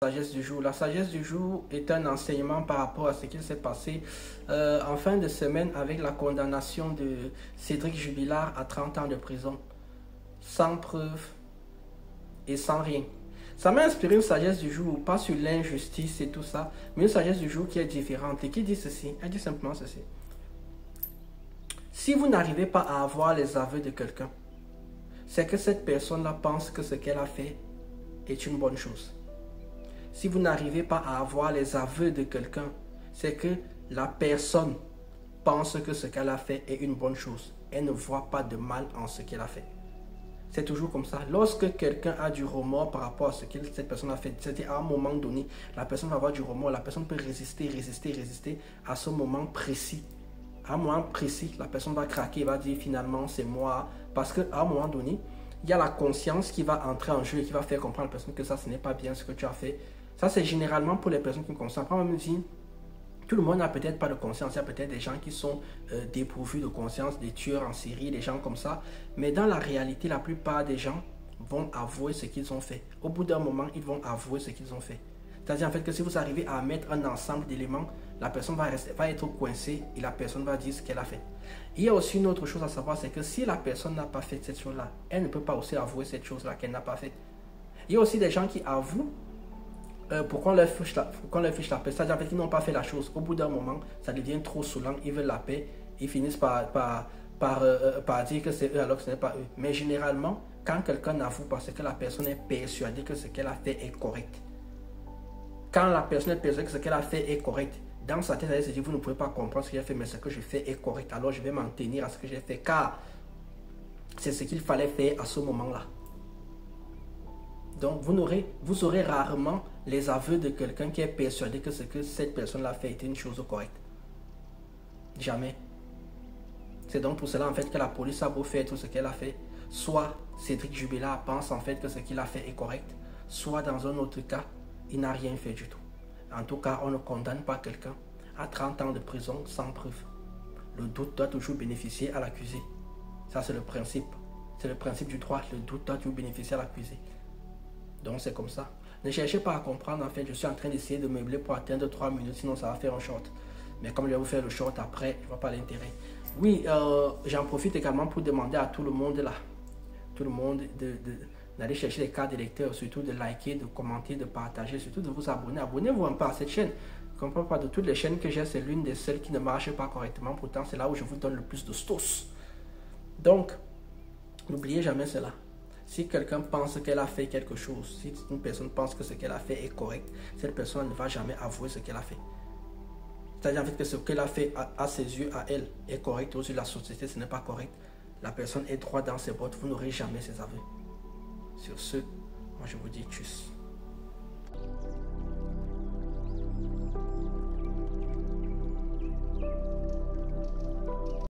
Sagesse du jour. La sagesse du jour est un enseignement par rapport à ce qui s'est passé en fin de semaine avec la condamnation de Cédric Jubilard à 30 ans de prison, sans preuve et sans rien. Ça m'a inspiré une sagesse du jour, pas sur l'injustice et tout ça, mais une sagesse du jour qui est différente et qui dit ceci. Elle dit simplement ceci. Si vous n'arrivez pas à avoir les aveux de quelqu'un, c'est que cette personne-là pense que ce qu'elle a fait est une bonne chose. Si vous n'arrivez pas à avoir les aveux de quelqu'un, c'est que la personne pense que ce qu'elle a fait est une bonne chose. Elle ne voit pas de mal en ce qu'elle a fait. C'est toujours comme ça. Lorsque quelqu'un a du remords par rapport à ce que cette personne a fait, c'est-à-dire à un moment donné, la personne va avoir du remords, la personne peut résister à ce moment précis. À un moment précis, la personne va craquer, va dire finalement c'est moi. Parce qu'à un moment donné, il y a la conscience qui va entrer en jeu et qui va faire comprendre à la personne que ça, ce n'est pas bien ce que tu as fait. Ça, c'est généralement pour les personnes qui ont conscience. Après, on me dit, tout le monde n'a peut-être pas de conscience. Il y a peut-être des gens qui sont dépourvus de conscience, des tueurs en série, des gens comme ça. Mais dans la réalité, la plupart des gens vont avouer ce qu'ils ont fait. Au bout d'un moment, ils vont avouer ce qu'ils ont fait. C'est-à-dire en fait que si vous arrivez à mettre un ensemble d'éléments, la personne va être coincée et la personne va dire ce qu'elle a fait. Il y a aussi une autre chose à savoir, c'est que si la personne n'a pas fait cette chose-là, elle ne peut pas aussi avouer cette chose-là qu'elle n'a pas faite. Il y a aussi des gens qui avouent pourquoi on leur fiche la paix. C'est-à-dire en fait qu'ils n'ont pas fait la chose. Au bout d'un moment, ça devient trop saoulant, ils veulent la paix, ils finissent par dire que c'est eux alors que ce n'est pas eux. Mais généralement, quand quelqu'un avoue parce que la personne est persuadée que ce qu'elle a fait est correct, quand la personne est persuadée que ce qu'elle a fait est correct, dans sa tête, elle se dit, vous ne pouvez pas comprendre ce qu'il a fait, mais ce que je fais est correct, alors je vais m'en tenir à ce que j'ai fait, car c'est ce qu'il fallait faire à ce moment-là. Donc, vous aurez rarement les aveux de quelqu'un qui est persuadé que ce que cette personne-là fait était une chose correcte. Jamais. C'est donc pour cela en fait que la police a beau faire tout ce qu'elle a fait. Soit Cédric Jubilard pense en fait que ce qu'il a fait est correct, soit dans un autre cas, il n'a rien fait du tout. En tout cas, on ne condamne pas quelqu'un à 30 ans de prison sans preuve. Le doute doit toujours bénéficier à l'accusé. Ça, c'est le principe. C'est le principe du droit. Le doute doit toujours bénéficier à l'accusé. Donc c'est comme ça. Ne cherchez pas à comprendre, en fait, je suis en train d'essayer de meubler pour atteindre 3 minutes, sinon ça va faire un short. Mais comme je vais vous faire le short après, je ne vois pas l'intérêt. Oui, j'en profite également pour demander à tout le monde là, tout le monde d'aller chercher les cartes d'électeurs, surtout de liker, de commenter, de partager, surtout de vous abonner. Abonnez-vous un peu à cette chaîne. Je ne comprends pas, de toutes les chaînes que j'ai, c'est l'une des seules qui ne marche pas correctement. Pourtant, c'est là où je vous donne le plus de sauce. Donc, n'oubliez jamais cela. Si quelqu'un pense qu'elle a fait quelque chose, si une personne pense que ce qu'elle a fait est correct, cette personne ne va jamais avouer ce qu'elle a fait. C'est-à-dire en fait que ce qu'elle a fait à ses yeux, à elle, est correct, aux yeux de la société, ce n'est pas correct. La personne est droite dans ses bottes, vous n'aurez jamais ses aveux. Sur ce, moi je vous dis tchuss.